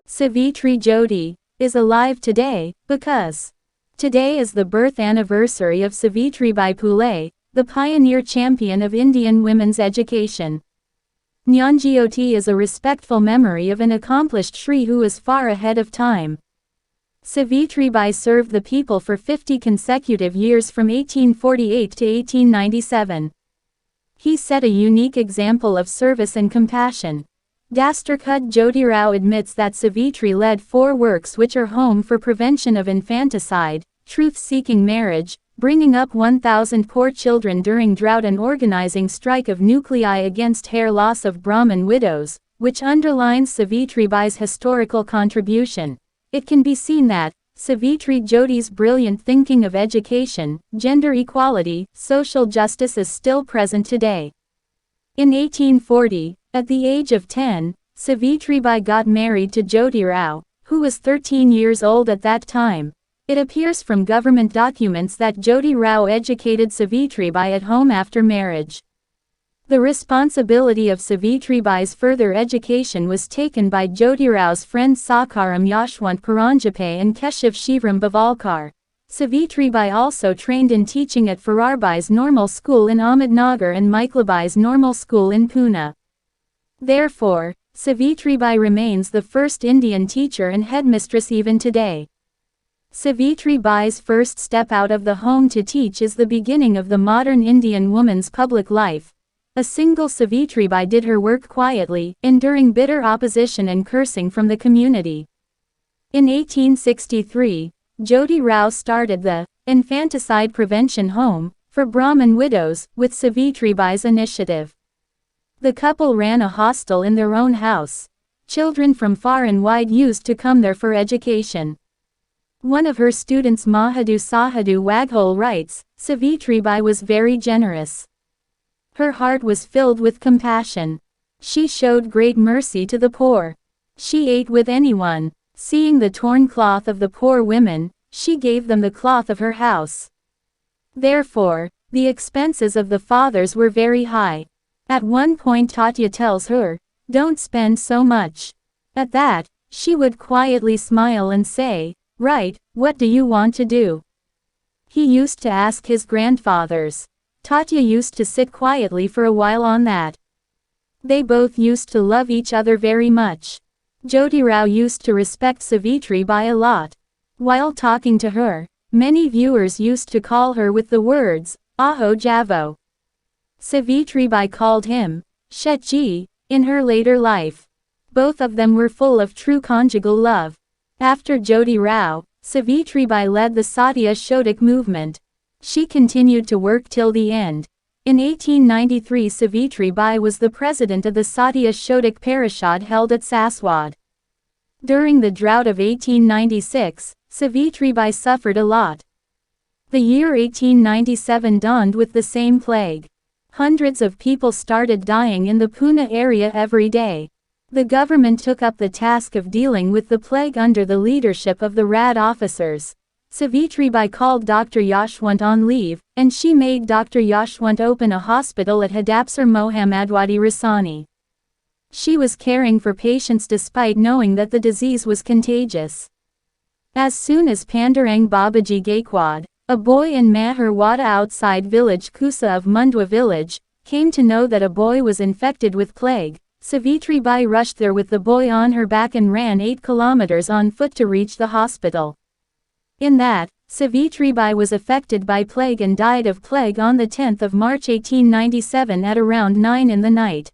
Savitri-Jyoti is alive today because today is the birth anniversary of Savitribai Phule, the pioneer champion of Indian women's education. Jyoti is a respectful memory of an accomplished Shri who is far ahead of time. Savitribai served the people for 50 consecutive years from 1848 to 1897. He set a unique example of service and compassion. Dastarkut Jyoti Rao admits that Savitri led 4 works which are home for prevention of infanticide, truth-seeking marriage, bringing up 1,000 poor children during drought and organizing strike of nuclei against hair loss of Brahmin widows, which underlines Savitribai's historical contribution. It can be seen that Savitri-Jyoti's brilliant thinking of education, gender equality, social justice is still present today. In 1840, at the age of 10, Savitribai got married to Jyoti Rao, who was 13 years old at that time. It appears from government documents that Jyoti Rao educated Savitribai at home after marriage. The responsibility of Savitribai's further education was taken by Jyoti Rao's friends Sakaram Yashwant Paranjape and Keshav Shivram Bavalkar. Savitribai also trained in teaching at Fararbai's Normal School in Ahmednagar and Miklabai's Normal School in Pune. Therefore, Savitribai remains the first Indian teacher and headmistress even today. Savitribai's first step out of the home to teach is the beginning of the modern Indian woman's public life. A single Savitribai did her work quietly, enduring bitter opposition and cursing from the community. In 1863, Jyoti Rao started the Infanticide Prevention Home for Brahmin widows with Savitribai's initiative. The couple ran a hostel in their own house. Children from far and wide used to come there for education. One of her students Mahadu Sahadu Waghole writes, Savitribai was very generous. Her heart was filled with compassion. She showed great mercy to the poor. She ate with anyone. Seeing the torn cloth of the poor women, she gave them the cloth of her house. Therefore, the expenses of the fathers were very high. At one point Tatya tells her, "Don't spend so much." At that, she would quietly smile and say, "Right, what do you want to do?" He used to ask his grandfathers. Tatya used to sit quietly for a while on that. They both used to love each other very much. Jyoti Rao used to respect Savitribai a lot. While talking to her, many viewers used to call her with the words, "Aho Javo." Savitribai called him, Shetji, in her later life. Both of them were full of true conjugal love. After Jyoti Rao, Savitribai led the Satya Shodak movement. She continued to work till the end. In 1893 Savitribai was the president of the Satya Shodak Parishad held at Saswad. During the drought of 1896, Savitribai suffered a lot. The year 1897 dawned with the same plague. Hundreds of people started dying in the Pune area every day. The government took up the task of dealing with the plague under the leadership of the RAD officers. Savitribai called Dr. Yashwant on leave, and she made Dr. Yashwant open a hospital at Hadapsar Mohammadwadi Rasani. She was caring for patients despite knowing that the disease was contagious. As soon as Pandurang Babaji Gaikwad, a boy in Maharwada outside village Kusa of Mundwa village, came to know that a boy was infected with plague, Savitribai rushed there with the boy on her back and ran 8 kilometers on foot to reach the hospital. In that, Savitribai was affected by plague and died of plague on the 10th of March 1897 at around 9 in the night.